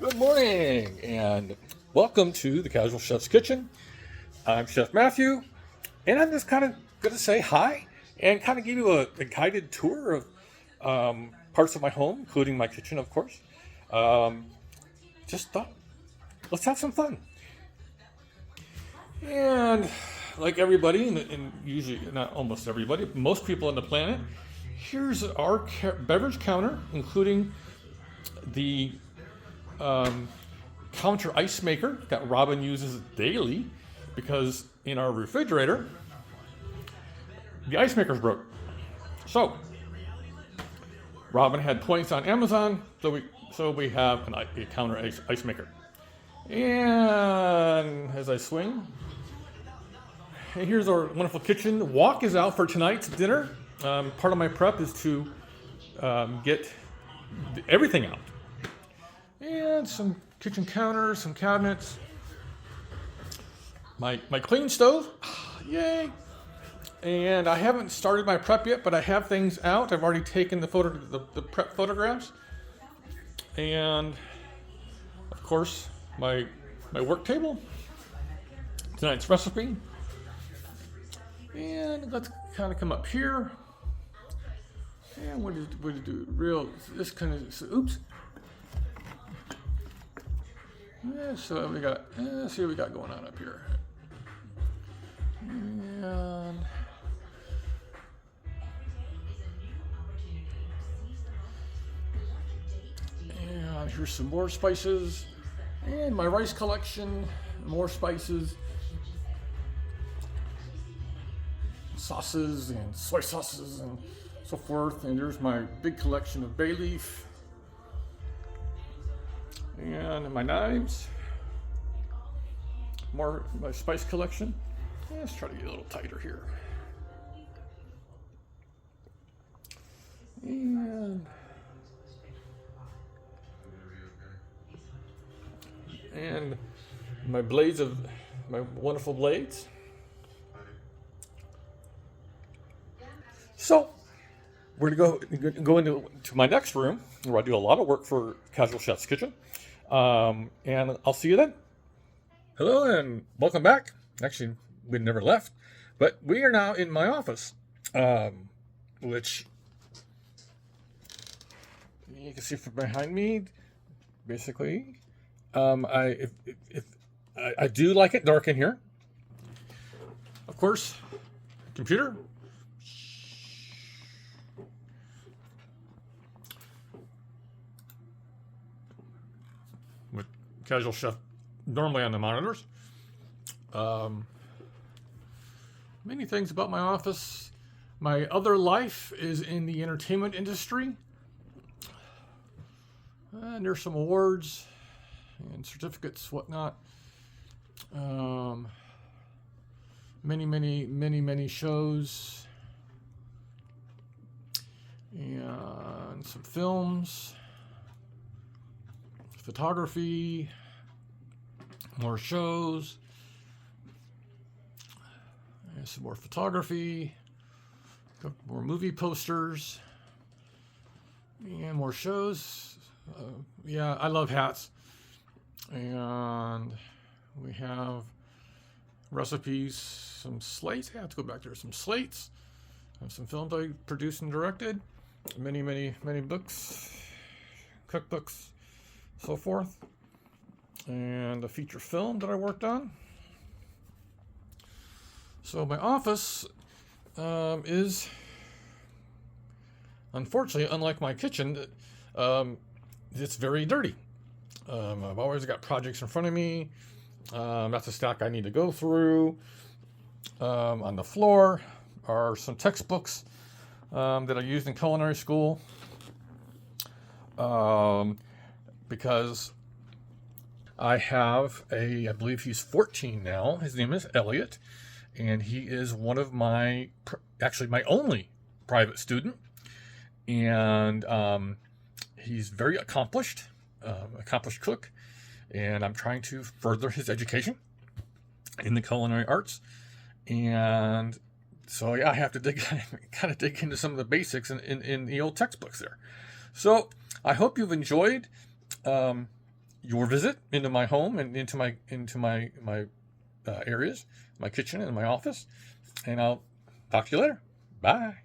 Good morning, and welcome to the Casual Chef's Kitchen. I'm Chef Matthew, and I'm just kind of going to say hi and kind of give you a guided tour of parts of my home, including my kitchen, of course. Just thought, let's have some fun. And like everybody, and usually not almost everybody, most people on the planet, here's our beverage counter, including the counter ice maker that Robin uses daily because in our refrigerator the ice maker's broke. So Robin had points on Amazon, so we have a counter ice maker. And as I swing, and here's our wonderful kitchen. The wok is out for tonight's dinner. Part of my prep is to get everything out. And some kitchen counters, some cabinets. My clean stove, yay! And I haven't started my prep yet, but I have things out. I've already taken the prep photographs. And of course, my work table, tonight's recipe. And let's kind of come up here. And what to do? This kind of, oops. Yeah, so we got, let's see what we got going on up here. And here's some more spices. And my rice collection, more spices. Sauces and soy sauces and so forth. And there's my big collection of bay leaf. And my knives, more my spice collection. Let's try to get a little tighter here. And my wonderful blades. So we're gonna go into my next room where I do a lot of work for Casual Chef's Kitchen. And I'll see you then. Hello and welcome back. Actually, we never left, but we are now in my office, which you can see from behind me. Basically, I do like it dark in here. Of course, computer. With Casual Chef normally on the monitors. Many things about my office. My other life is in the entertainment industry. And there's some awards and certificates, whatnot. Many shows. And some films. Photography, more shows, and some more photography, more movie posters, and more shows. Yeah, I love hats. And we have recipes, some slates. I have to go back there. Some slates, some films I produced and directed, many books, cookbooks, so forth, and a feature film that I worked on. So my office is, unfortunately, unlike my kitchen, it's very dirty. I've always got projects in front of me. That's a stack I need to go through. On the floor are some textbooks that I used in culinary school. Because I have I believe he's 14 now. His name is Elliot, and he is one of my only private student. And he's very accomplished cook, and I'm trying to further his education in the culinary arts. And so yeah, I have to dig into some of the basics in the old textbooks there. So I hope you've enjoyed your visit into my home and into my areas, my kitchen and my office. And I'll talk to you later. Bye.